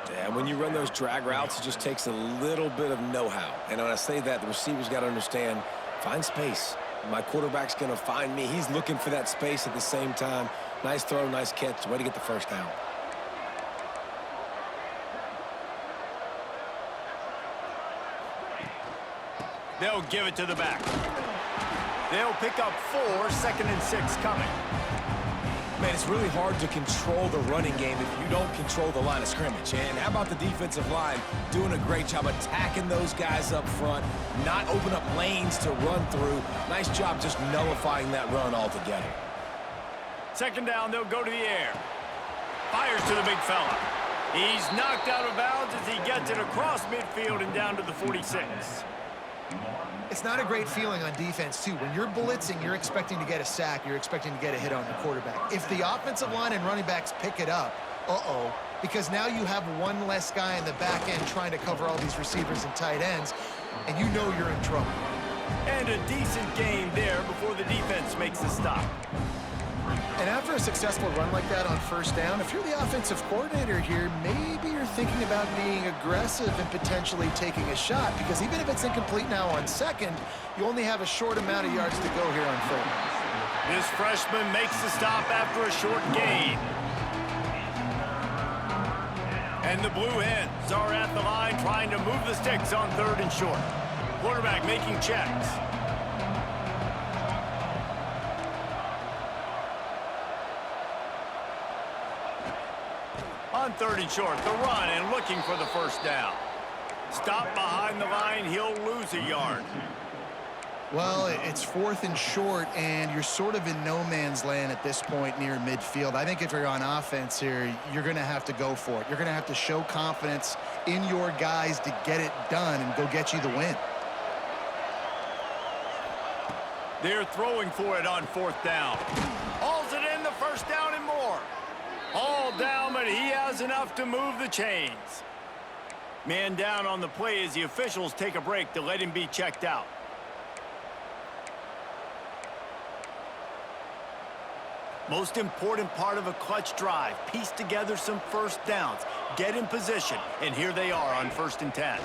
Yeah, when you run those drag routes, it just takes a little bit of know-how. And when I say that, the receiver's got to understand, find space. My quarterback's going to find me. He's looking for that space at the same time. Nice throw, nice catch. Way to get the first down. They'll give it to the back. They'll pick up 4, 2nd and 6 coming. Man, it's really hard to control the running game if you don't control the line of scrimmage. And how about the defensive line doing a great job attacking those guys up front, not open up lanes to run through. Nice job just nullifying that run altogether. 2nd down, they'll go to the air. Fires to the big fella. He's knocked out of bounds as he gets it across midfield and down to the 46. It's not a great feeling on defense, too. When you're blitzing, you're expecting to get a sack. You're expecting to get a hit on the quarterback. If the offensive line and running backs pick it up, because now you have one less guy in the back end trying to cover all these receivers and tight ends, and you know you're in trouble. And a decent game there before the defense makes the stop. And after a successful run like that on first down, if you're the offensive coordinator here, maybe you're thinking about being aggressive and potentially taking a shot, because even if it's incomplete now on 2nd, you only have a short amount of yards to go here on 3rd. This freshman makes the stop after a short gain. And the Blue Hens are at the line trying to move the sticks on 3rd and short. Quarterback making checks. On 3rd and short, the run and looking for the first down. Stop behind the line, he'll lose a yard. Well, it's 4th and short, and you're sort of in no man's land at this point near midfield. I think if you're on offense here, you're going to have to go for it. You're going to have to show confidence in your guys to get it done and go get you the win. They're throwing for it on 4th down. Hauls it in, the first down and more. All down, but he has enough to move the chains. Man down on the play as the officials take a break to let him be checked out. Most important part of a clutch drive, piece together some first downs, get in position, and here they are on 1st and 10.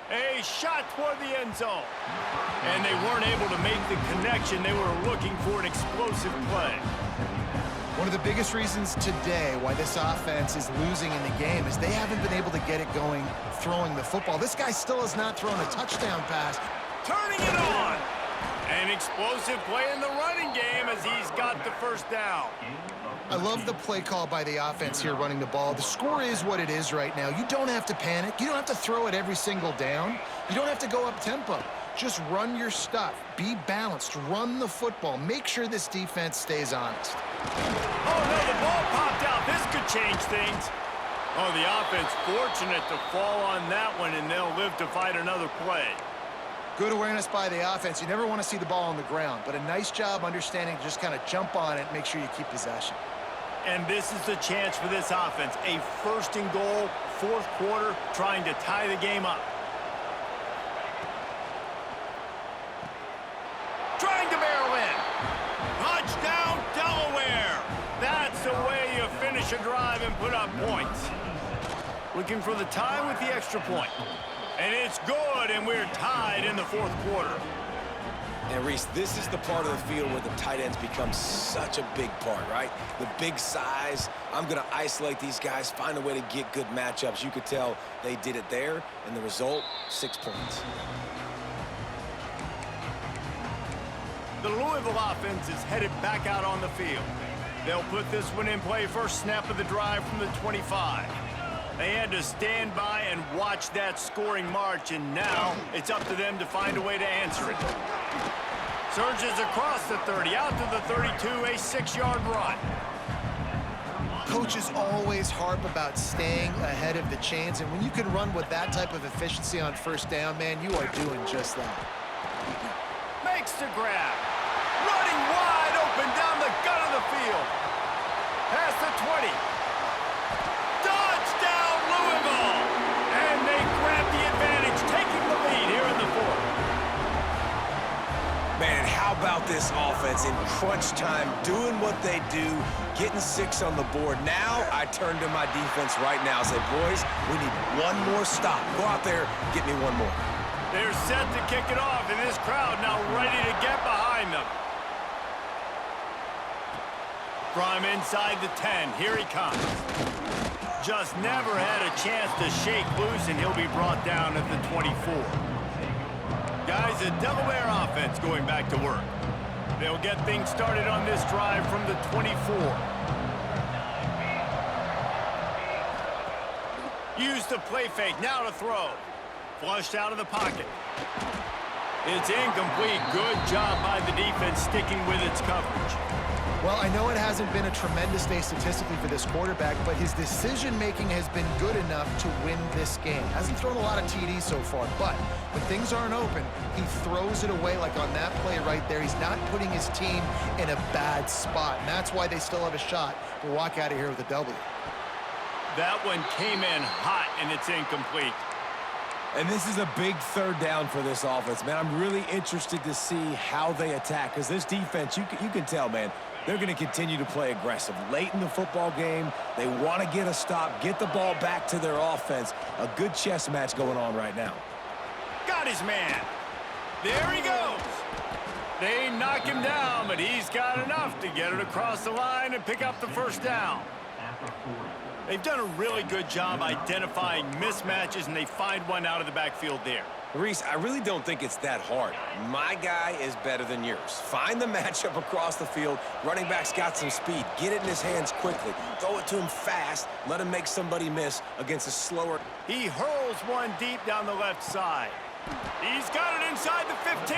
A shot toward the end zone. And they weren't able to make the connection. They were looking for an explosive play. One of the biggest reasons today why this offense is losing in the game is they haven't been able to get it going throwing the football. This guy still has not thrown a touchdown pass. Turning it on. An explosive play in the running game as he's got the first down. I love the play call by the offense here running the ball. The score is what it is right now. You don't have to panic. You don't have to throw it every single down. You don't have to go up tempo. Just run your stuff. Be balanced. Run the football. Make sure this defense stays honest. Oh, no, the ball popped out. This could change things. Oh, the offense fortunate to fall on that one, and they'll live to fight another play. Good awareness by the offense. You never want to see the ball on the ground, but a nice job understanding to just kind of jump on it and make sure you keep possession. And this is the chance for this offense. A first and goal, fourth quarter, trying to tie the game up. Trying to barrel in. Touchdown, Delaware. That's the way you finish a drive and put up points. Looking for the tie with the extra point. And it's good, and we're tied in the fourth quarter. And Reese, this is the part of the field where the tight ends become such a big part, right? The big size. I'm going to isolate these guys, find a way to get good matchups. You could tell they did it there, and the result, 6 points. The Louisville offense is headed back out on the field. They'll put this one in play first snap of the drive from the 25. They had to stand by and watch that scoring march, and now it's up to them to find a way to answer it. Surges across the 30, out to the 32, a 6-yard run. Coaches always harp about staying ahead of the chains, and when you can run with that type of efficiency on first down, man, you are doing just that. Makes the grab. Running wide open down the gut of the field. Past the 20. Touchdown, Louisville! And they grab the advantage, taking the lead here in the fourth. Man, how about this offense in crunch time, doing what they do, getting 6 on the board. Now I turn to my defense right now and say, boys, we need one more stop. Go out there, get me one more. They're set to kick it off, and this crowd now ready to get behind them. From inside the 10, here he comes. Just never had a chance to shake loose, and he'll be brought down at the 24. Guys, the Delaware offense going back to work. They'll get things started on this drive from the 24. Use the play fake, now to throw. Flushed out of the pocket. It's incomplete. Good job by the defense sticking with its coverage. Well, I know it hasn't been a tremendous day statistically for this quarterback, but his decision-making has been good enough to win this game. Hasn't thrown a lot of TDs so far, but when things aren't open, he throws it away like on that play right there. He's not putting his team in a bad spot, and that's why they still have a shot to walk out of here with a W. That one came in hot, and it's incomplete. And this is a big third down for this offense, man. I'm really interested to see how they attack, because this defense, you can tell, man, they're going to continue to play aggressive. Late in the football game, they want to get a stop, get the ball back to their offense. A good chess match going on right now. Got his man. There he goes. They knock him down, but he's got enough to get it across the line and pick up the first down. They've done a really good job identifying mismatches, and they find one out of the backfield there. Reese, I really don't think it's that hard. My guy is better than yours. Find the matchup across the field. Running back's got some speed. Get it in his hands quickly. Throw it to him fast. Let him make somebody miss against a slower. He hurls one deep down the left side. He's got it inside the 15.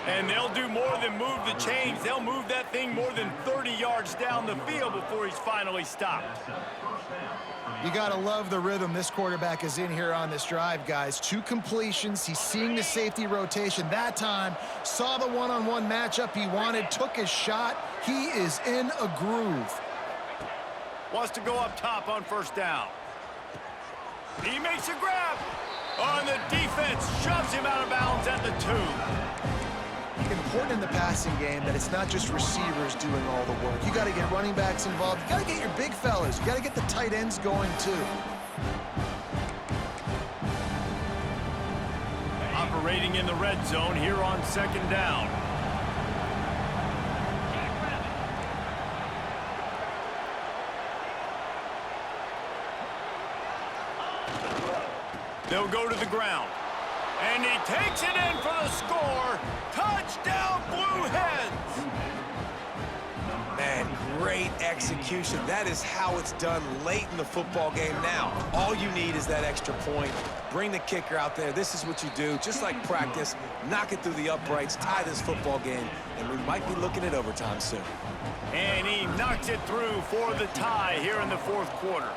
And they'll do more than move the chains. They'll move that thing more than 30 yards down the field before he's finally stopped. You got to love the rhythm this quarterback is in here on this drive, guys. 2 completions. He's seeing the safety rotation. That time, saw the one-on-one matchup he wanted, took his shot. He is in a groove. Wants to go up top on first down. He makes a grab. On the defense, shoves him out of bounds at the 2. Important in the passing game that it's not just receivers doing all the work. You got to get running backs involved. You got to get your big fellas. You got to get the tight ends going too. Operating in the red zone here on second down. They'll go to the ground. And he takes it in for the score. Touchdown, Blue Hens! Man, great execution. That is how it's done late in the football game now. All you need is that extra point. Bring the kicker out there. This is what you do. Just like practice, knock it through the uprights, tie this football game, and we might be looking at overtime soon. And he knocks it through for the tie here in the fourth quarter.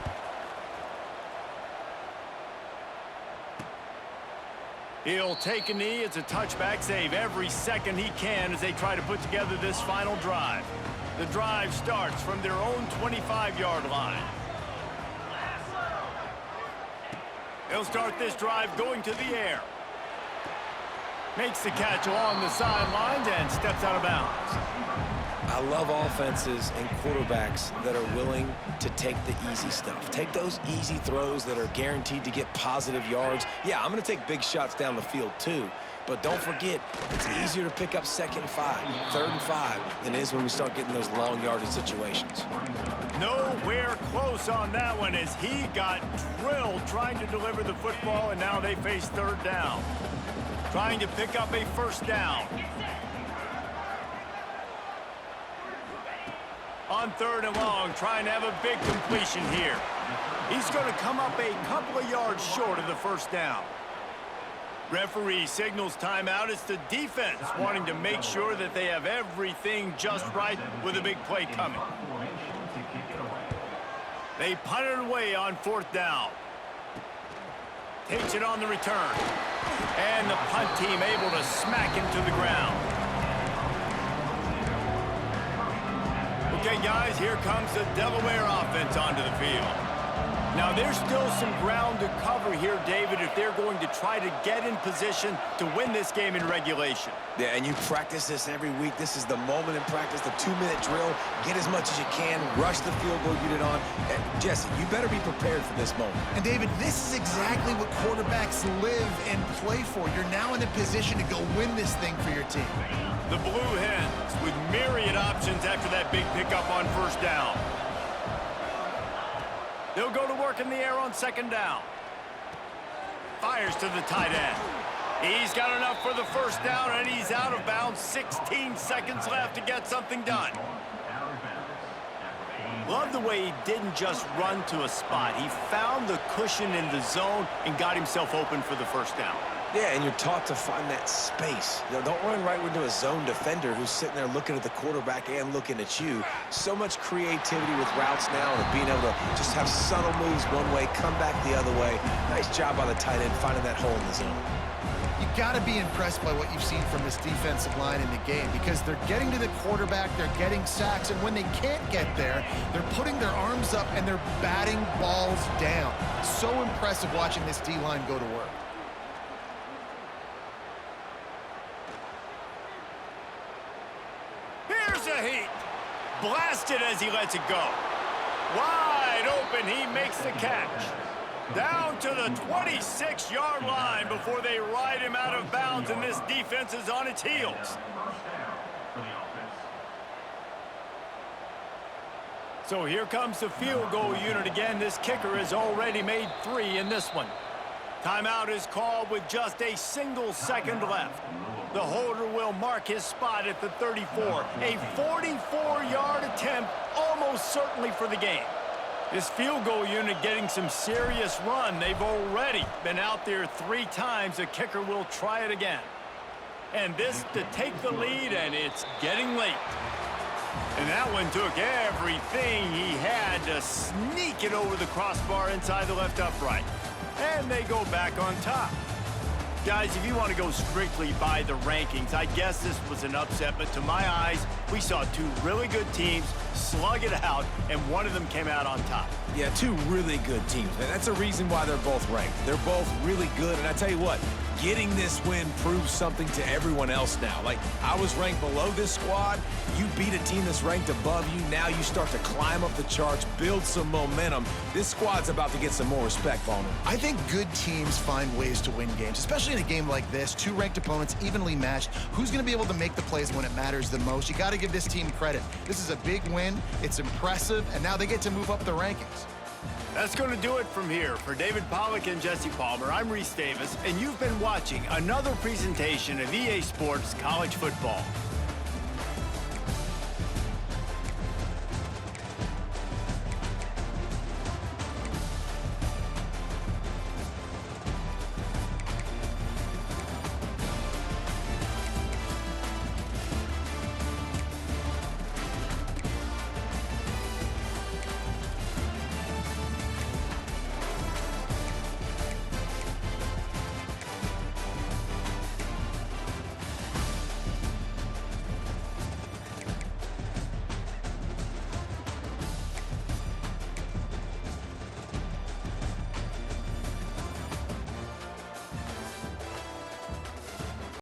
He'll take a knee. It's a touchback save every second he can as they try to put together this final drive. The drive starts from their own 25-yard line. They'll start this drive going to the air. Makes the catch along the sidelines and steps out of bounds. I love offenses and quarterbacks that are willing to take the easy stuff. Take those easy throws that are guaranteed to get positive yards. Yeah, I'm going to take big shots down the field too. But don't forget, it's easier to pick up 2nd and 5, 3rd and 5 than it is when we start getting those long yardage situations. Nowhere close on that one as he got drilled trying to deliver the football, and now they face 3rd down. Trying to pick up a 1st down. On 3rd and long, trying to have a big completion here. He's going to come up a couple of yards short of the 1st down. Referee signals timeout. It's the defense wanting to make sure that they have everything just right with a big play coming. They punt it away on 4th down. Takes it on the return. And the punt team able to smack him to the ground. Okay, guys, here comes the Delaware offense onto the field. Now, there's still some ground to cover here, David, if they're going to try to get in position to win this game in regulation. Yeah, and you practice this every week. This is the moment in practice, the 2-minute drill. Get as much as you can. Rush the field goal unit on. And Jesse, you better be prepared for this moment. And, David, this is exactly what quarterbacks live and play for. You're now in a position to go win this thing for your team. The Blue Hens with myriad options after that big pickup on 1st down. They'll go to work in the air on 2nd down. Fires to the tight end. He's got enough for the 1st down, and he's out of bounds. 16 seconds left to get something done. Love the way he didn't just run to a spot. He found the cushion in the zone and got himself open for the 1st down. Yeah, and you're taught to find that space. You know, don't run right into a zone defender who's sitting there looking at the quarterback and looking at you. So much creativity with routes now and being able to just have subtle moves one way, come back the other way. Nice job by the tight end finding that hole in the zone. You got to be impressed by what you've seen from this defensive line in the game because they're getting to the quarterback, they're getting sacks, and when they can't get there, they're putting their arms up and they're batting balls down. So impressive watching this D-line go to work. Here's a heat. Blasted as he lets it go. Wide open, he makes the catch. Down to the 26-yard line before they ride him out of bounds, and this defense is on its heels. So here comes the field goal unit again. This kicker has already made 3 in this one. Timeout is called with just a single second left. The holder will mark his spot at the 34. A 44-yard attempt, almost certainly for the game. This field goal unit getting some serious run. They've already been out there 3 times. The kicker will try it again. And this to take the lead, and it's getting late. And that one took everything he had to sneak it over the crossbar inside the left upright. And they go back on top. Guys, if you want to go strictly by the rankings, I guess this was an upset, but to my eyes, we saw 2 really good teams slug it out, and one of them came out on top. Yeah, 2 really good teams, man. That's a reason why they're both ranked. They're both really good, and I tell you what, getting this win proves something to everyone else now. Like, I was ranked below this squad. You beat a team that's ranked above you. Now you start to climb up the charts, build some momentum. This squad's about to get some more respect, Ballmer. I think good teams find ways to win games, especially in a game like this. 2 ranked opponents, evenly matched. Who's going to be able to make the plays when it matters the most? You got to give this team credit. This is a big win. It's impressive, and now they get to move up the rankings. That's going to do it from here. For David Pollack and Jesse Palmer, I'm Reese Davis, and you've been watching another presentation of EA Sports College Football.